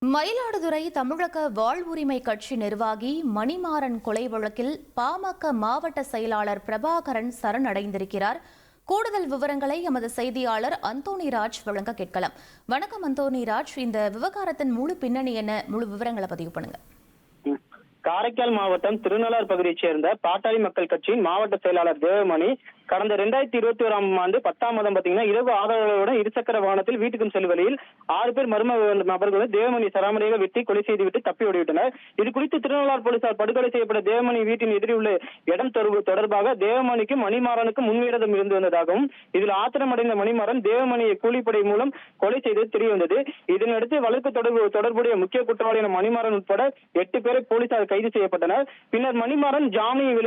மயிலாடுதுறை தமிழக வாழ்வுரிமை கட்சி நிர்வாகி மணிமாறன் கொலை வழக்கில் பாமக மாவட்ட செயலாளர் பிரபாகரன் சரணடைந்திருக்கிறார். கூடுதல் விவரங்களை எமது செய்தியாளர் அந்தோணிராஜ் வழங்க கேட்கலாம். வணக்கம் அந்தோணிராஜ், இந்த விவகாரத்தின் முழு பின்னணி என்ன? முழு விவரங்களை பதிவு பண்ணுங்க. காரைக்கால் மாவட்டம் திருநள்ளார் பகுதியைச் சேர்ந்த பாட்டாளி மக்கள் கட்சியின் மாவட்ட செயலாளர் தேவமணி கடந்த 2021 ஆண்டு 10ஆம் மாதம் பாத்தீங்கன்னா இரவு ஆதரவுடன் இருசக்கர வாகனத்தில் வீட்டுக்கு செல்லும் வழியில் 6 பேர் மர்ம நபர்களுடன் தேவமணி சராமரியாக வெட்டி கொலை செய்துவிட்டு தப்பி ஓடிவிட்டனர். இது குறித்து திருநள்ளார் போலீசார் படுகொலை செய்யப்பட்ட தேவமணி வீட்டின் எதிரியுள்ள இடம் தொடர்பாக தேவமணிக்கும் மணிமாறனுக்கும் முன்விரோதம் இருந்து வந்ததாகவும் இதில் ஆத்திரமடைந்த மணிமாறன் தேவமணியை கூலிப்படை மூலம் கொலை செய்தது தெரியவந்தது. இதனையடுத்து வழக்கு தொடர்புடைய முக்கிய குற்றவாளியான மணிமாறன் உட்பட 8 பேரை போலீசார் கைது செய்யப்பட்டனர். பின்னர் மணிமாறன் ஜாமீனில்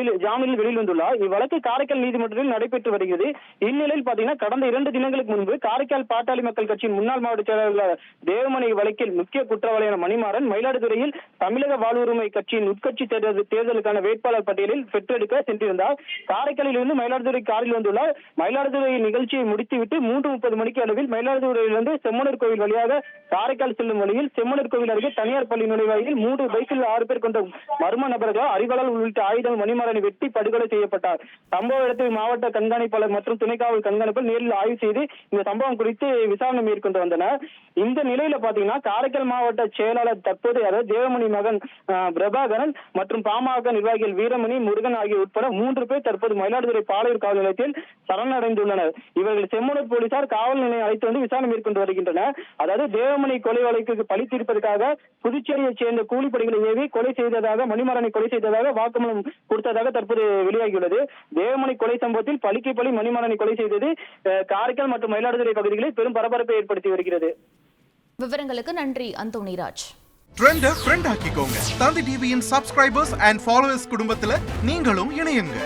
வெளியில் வந்துள்ளார். இவ்வழக்கு காரைக்கால் நீதிமன்றத்தில் நடைபெற்று வருகிறது. இந்நிலையில் பாத்தீங்கன்னா கடந்த 2 தினங்களுக்கு முன்பு காரைக்கால் பாட்டாளி மக்கள் கட்சியின் முன்னாள் மாவட்ட செயலாளர் தேவமணி வழக்கில் முக்கிய குற்றவாளியான மணிமாறன் மயிலாடுதுறையில் தமிழக வாழ்வுரிமை கட்சியின் உட்கட்சி தேர்தலுக்கான வேட்பாளர் பட்டியலில் பெற்றெடுக்க சென்றிருந்தார். காரைக்காலில் இருந்து மயிலாடுதுறை காரில் வந்துள்ளார். மயிலாடுதுறை நிகழ்ச்சியை முடித்துவிட்டு 3:30 மணிக்கு அளவில் மயிலாடுதுறையிலிருந்து செம்மனர் கோவில் வழியாக காரைக்கால் செல்லும் வழியில் செம்மனர் கோவில் அருகே தனியார் பள்ளி நுழைவாயில் 3 பைக்கில் 6 பேர் கொண்ட மர்ம நபர்கள் அரிவாளால் உள்ளிட்ட ஆயுதம் மணிமாறனை வெட்டி படுகொலை செய்யப்பட்டார். சம்பவ இடத்தில் மாவட்ட கண்காணிப்பாளர் மற்றும் துணை காவல் கண்காணிப்பாளர் நேரில் ஆய்வு செய்து இந்த சம்பவம் குறித்து விசாரணை மேற்கொண்டு வந்தனர். இந்த நிலையில பாத்தீங்கன்னா காரைக்கால் மாவட்ட செயலாளர் தற்போது தேவமணி மகன் பிரபாகரன் மற்றும் பாமக நிர்வாகிகள் வீரமணி, முருகன் ஆகியோர் உட்பட 3 பேர் தற்போது மயிலாடுதுறை பாளையூர் காவல் நிலையத்தில் சரணடைந்துள்ளனர். இவர்கள் செம்மனூர் போலீசார் காவல் நிலையம் அழைத்து வந்து விசாரணை மேற்கொண்டு வருகின்றனர். அதாவது தேவமணி கொலை வழக்குக்கு பழி தீர்ப்பதற்காக புதுச்சேரியை சேர்ந்த கூலிப்படைகளை ஏவி கொலை செய்ததாக மணிமாறனை கொலை செய்ததாக வாக்குமூலம் கொடுத்ததாக தற்போது வெளியாகியுள்ளது. தேவமணி கொலை சம்பவத்தில் பழிக்கு பழி மணிமாறனை கொலை செய்தது காரைக்கால் மற்றும் மயிலாடுதுறை பகுதிகளில் பெரும் பரபரப்பை ஏற்படுத்தி வருகிறது. விவரங்களுக்கு நன்றி அந்தோணிராஜ். ட்ரெண்ட ஃப்ரெண்ட் ஆக்கிக்கோங்க. தந்தி டிவியின் சப்ஸ்கிரைபர்ஸ் அண்ட் ஃபாலோவர்ஸ் குடும்பத்துல நீங்களும் இணையுங்க.